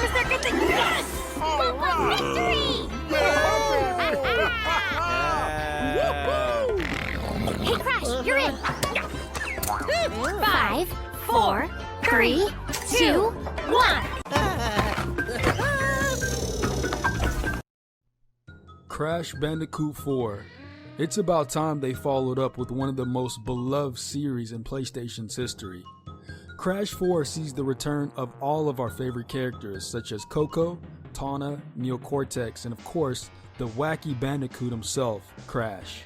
Is there good thing? Yes! Woohoo! Victory! Hey, Crash, you're in. 5, 4, 3, 2, 1. Crash Bandicoot 4. It's about time they followed up with one of the most beloved series in PlayStation's history. Crash 4 sees the return of all of our favorite characters such as Coco, Tawna, Neocortex, and of course, the wacky Bandicoot himself, Crash.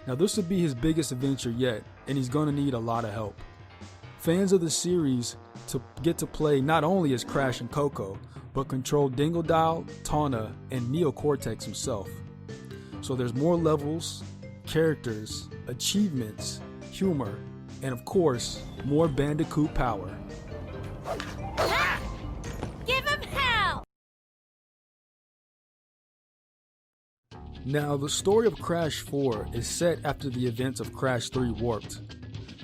Now this will be his biggest adventure yet, and he's gonna need a lot of help. Fans of the series to get to play not only as Crash and Coco, but control Dingodile, Tawna, and Neocortex himself. So there's more levels, characters, achievements, humor, and of course, more Bandicoot power. Ha! Give him hell! Now, the story of Crash 4 is set after the events of Crash 3 Warped.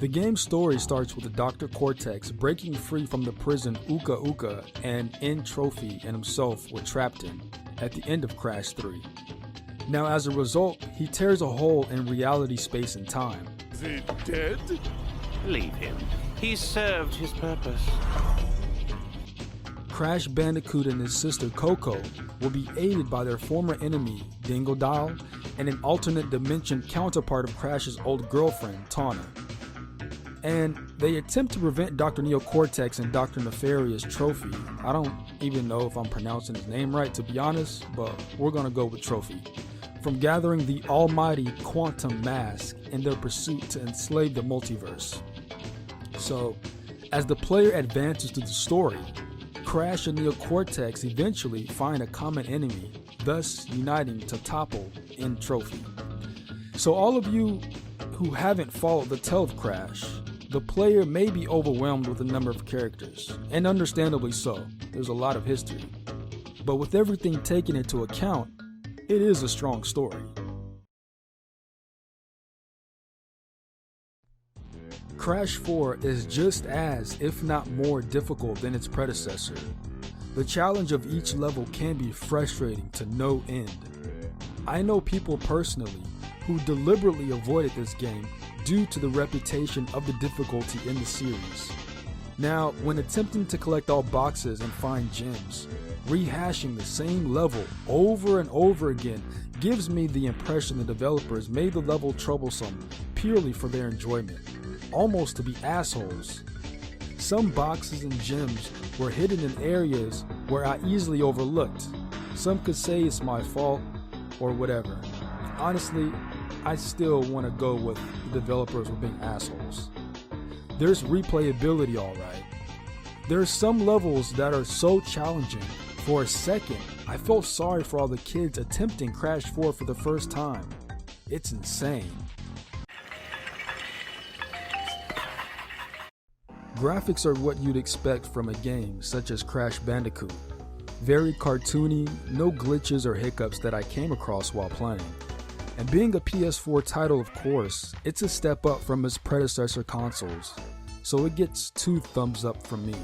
The game's story starts with Dr. Cortex breaking free from the prison Uka Uka and N Trophy and himself were trapped in at the end of Crash 3. Now, as a result, he tears a hole in reality, space, and time. Is he dead? Leave him. He served his purpose. Crash Bandicoot and his sister Coco will be aided by their former enemy, Dingodile, and an alternate dimension counterpart of Crash's old girlfriend, Tawna. And they attempt to prevent Dr. Neocortex and Dr. Nefarious Trophy. I don't even know if I'm pronouncing his name right, to be honest, but we're gonna go with Trophy, from gathering the almighty quantum mask in their pursuit to enslave the multiverse. So, as the player advances through the story, Crash and Neocortex eventually find a common enemy, thus uniting to topple N Trophy. So all of you who haven't followed the tale of Crash, the player may be overwhelmed with the number of characters, and understandably so, there's a lot of history. But with everything taken into account, it is a strong story. Crash 4 is just as, if not more, difficult than its predecessor. The challenge of each level can be frustrating to no end. I know people personally who deliberately avoided this game due to the reputation of the difficulty in the series. Now, when attempting to collect all boxes and find gems, rehashing the same level over and over again gives me the impression the developers made the level troublesome purely for their enjoyment, almost to be assholes. Some boxes and gems were hidden in areas where I easily overlooked. Some could say it's my fault or whatever. Honestly, I still want to go with the developers were being assholes. There's replayability, alright. There are some levels that are so challenging. For a second, I felt sorry for all the kids attempting Crash 4 for the first time. It's insane. Graphics are what you'd expect from a game such as Crash Bandicoot. Very cartoony, no glitches or hiccups that I came across while playing. And being a PS4 title, of course, it's a step up from its predecessor consoles, so it gets 2 thumbs up from me.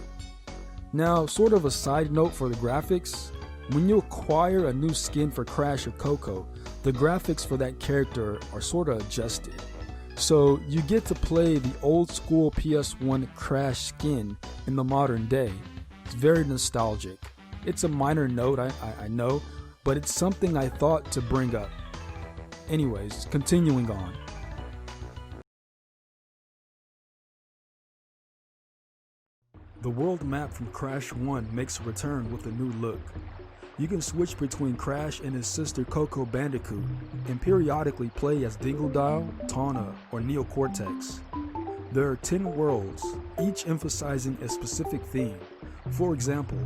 Now, sort of a side note for the graphics, when you acquire a new skin for Crash or Coco, the graphics for that character are sort of adjusted. So you get to play the old school PS1 Crash skin in the modern day. It's very nostalgic. It's a minor note, I know, but it's something I thought to bring up. Anyways, continuing on. The world map from Crash 1 makes a return with a new look. You can switch between Crash and his sister Coco Bandicoot, and periodically play as Dingodile, Tawna, or Neocortex. There are 10 worlds, each emphasizing a specific theme. For example,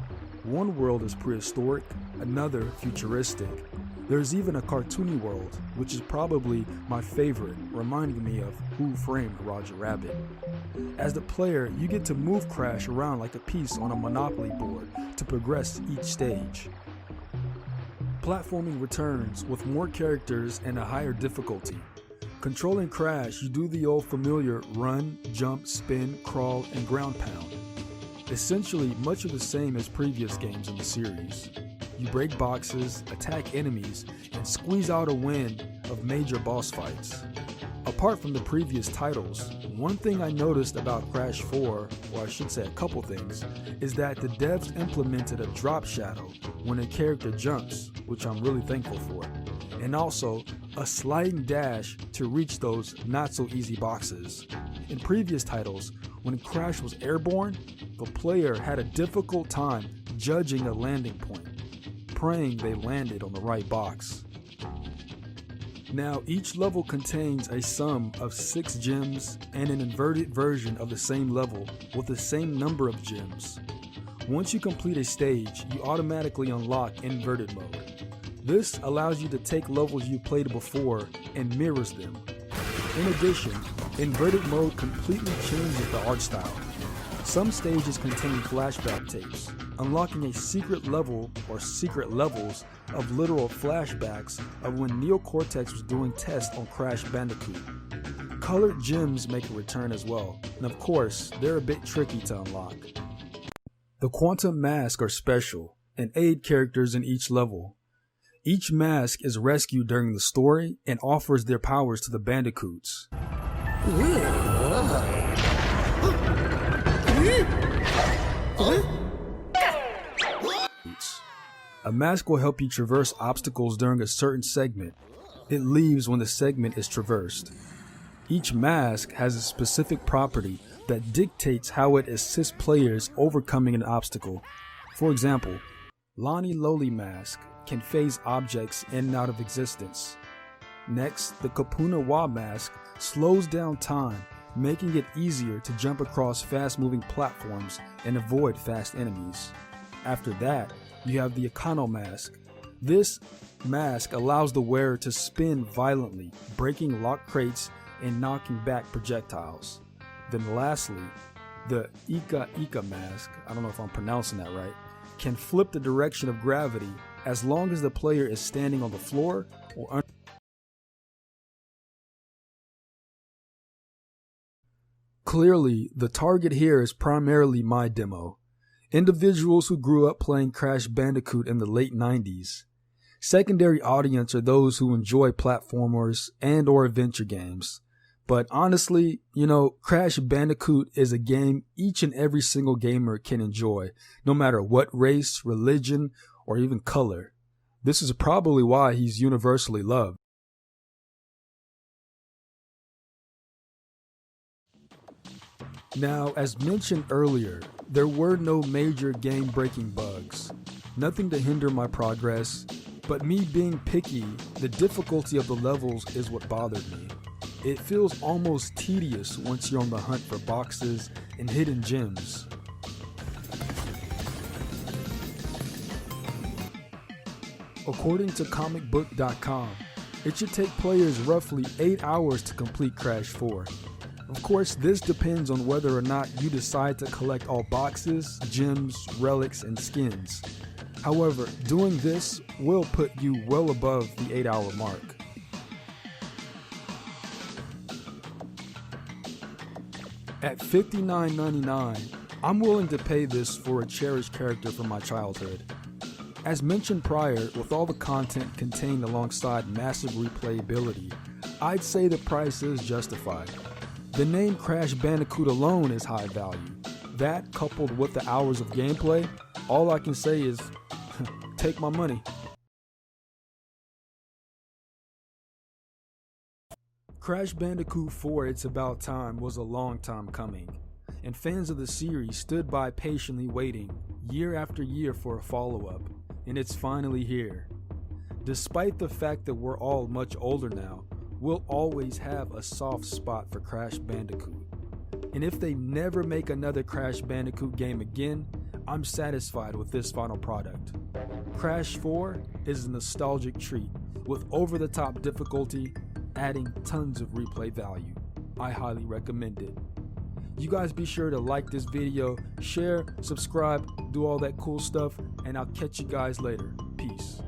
one world is prehistoric, another futuristic. There's even a cartoony world, which is probably my favorite, reminding me of Who Framed Roger Rabbit. As the player, you get to move Crash around like a piece on a Monopoly board to progress each stage. Platforming returns with more characters and a higher difficulty. Controlling Crash, you do the old familiar run, jump, spin, crawl, and ground pound. essentially much of the same as previous games in the series. You break boxes, attack enemies, and squeeze out a win of major boss fights. Apart from the previous titles, one thing I noticed about Crash 4, or I should say a couple things, is that the devs implemented a drop shadow when a character jumps, which I'm really thankful for, and also a sliding dash to reach those not so easy boxes. In previous titles, when Crash was airborne, the player had a difficult time judging a landing point, praying they landed on the right box. Now, each level contains a sum of 6 gems and an inverted version of the same level with the same number of gems. Once you complete a stage, you automatically unlock inverted mode. This allows you to take levels you played before and mirrors them. In addition, inverted mode completely changes the art style. Some stages contain flashback tapes, unlocking a secret level or secret levels of literal flashbacks of when Neocortex was doing tests on Crash Bandicoot. Colored gems make a return as well, and of course, they're a bit tricky to unlock. The Quantum Mask are special and aid characters in each level. Each mask is rescued during the story and offers their powers to the Bandicoots. A mask will help you traverse obstacles during a certain segment. It leaves when the segment is traversed. Each mask has a specific property that dictates how it assists players overcoming an obstacle. For example, Lonnie Loli Mask can phase objects in and out of existence. Next, the Kapuna Wa Mask slows down time, making it easier to jump across fast-moving platforms and avoid fast enemies. After that, you have the Econo Mask. This mask allows the wearer to spin violently, breaking locked crates and knocking back projectiles. Then lastly, the Ika Ika Mask, I don't know if I'm pronouncing that right, can flip the direction of gravity as long as the player is standing on the floor or under. Clearly, the target here is primarily my demo. Individuals who grew up playing Crash Bandicoot in the late 90s. Secondary audience are those who enjoy platformers and or adventure games. But honestly, Crash Bandicoot is a game each and every single gamer can enjoy, no matter what race, religion, or even color. This is probably why he's universally loved. Now, as mentioned earlier, there were no major game-breaking bugs. Nothing to hinder my progress, but me being picky, the difficulty of the levels is what bothered me. It feels almost tedious once you're on the hunt for boxes and hidden gems. According to comicbook.com, it should take players roughly 8 hours to complete Crash 4. Of course, this depends on whether or not you decide to collect all boxes, gems, relics, and skins. However, doing this will put you well above the 8-hour mark. At $59.99, I'm willing to pay this for a cherished character from my childhood. As mentioned prior, with all the content contained alongside massive replayability, I'd say the price is justified. The name Crash Bandicoot alone is high value. That, coupled with the hours of gameplay, all I can say is, take my money. Crash Bandicoot 4 It's About Time was a long time coming, and fans of the series stood by patiently waiting, year after year for a follow-up, and it's finally here. Despite the fact that we're all much older now, we'll always have a soft spot for Crash Bandicoot. And if they never make another Crash Bandicoot game again, I'm satisfied with this final product. Crash 4 is a nostalgic treat, with over-the-top difficulty, adding tons of replay value. I highly recommend it. You guys be sure to like this video, share, subscribe, do all that cool stuff, and I'll catch you guys later. Peace.